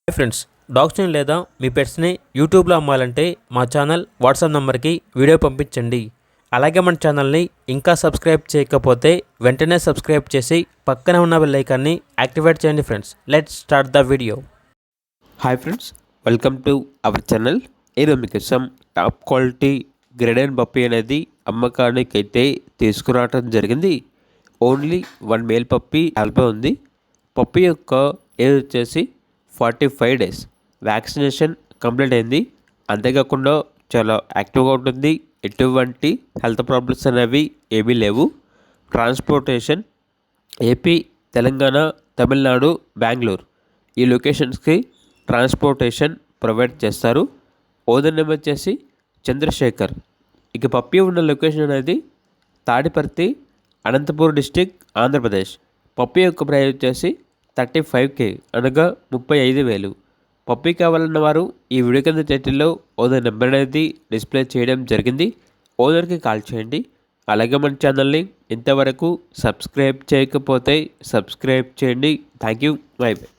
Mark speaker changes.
Speaker 1: Hi friends, డాగ్స్ని లేదా మీ పెట్స్ని యూట్యూబ్లో అమ్మాలంటే మా ఛానల్ వాట్సాప్ నెంబర్కి వీడియో పంపించండి. అలాగే మన ఛానల్ని ఇంకా సబ్స్క్రైబ్ చేయకపోతే వెంటనే సబ్స్క్రైబ్ చేసి పక్కనే ఉన్న బెల్ ఐకాన్ని యాక్టివేట్ చేయండి. Friends, let's start the video.
Speaker 2: Hi friends, welcome to our channel. ఈరోజు మీకోసం టాప్ క్వాలిటీ గ్రేడెన్ పప్పీ అనేది అమ్మకానికి అయితే తీసుకురావడం జరిగింది. ఓన్లీ 1 మేల్ పప్పీ అవైలబుల్ ఉంది. పప్పీ యొక్క ఏజ్ వచ్చేసి 45 డేస్. వ్యాక్సినేషన్ కంప్లీట్ అయింది. అంతేకాకుండా చాలా యాక్టివ్గా ఉంటుంది. ఎటువంటి హెల్త్ ప్రాబ్లమ్స్ అనేవి ఏమీ లేవు. ట్రాన్స్పోర్టేషన్ ఏపీ, తెలంగాణ, తమిళనాడు, బెంగళూరు ఈ లొకేషన్స్కి ట్రాన్స్పోర్టేషన్ ప్రొవైడ్ చేస్తారు. ఓనర్ నేమ్ వచ్చేసి చంద్రశేఖర్. ఇక పప్పీ ఉన్న లొకేషన్ అనేది తాడిపర్తి, అనంతపూర్ డిస్టిక్, ఆంధ్రప్రదేశ్. పప్పీ యొక్క ప్రైస్ వచ్చేసి 35K, అనగా 35,000. పప్పీ కావాలన్న వారు ఈ వీడియో కింద టైటిల్లో ఓనర్ నెంబర్ అనేది డిస్ప్లే చేయడం జరిగింది. ఓనర్కి కాల్ చేయండి. అలాగే మన ఛానల్ని ఇంతవరకు సబ్స్క్రైబ్ చేయకపోతే సబ్స్క్రైబ్ చేయండి. Thank you. By by.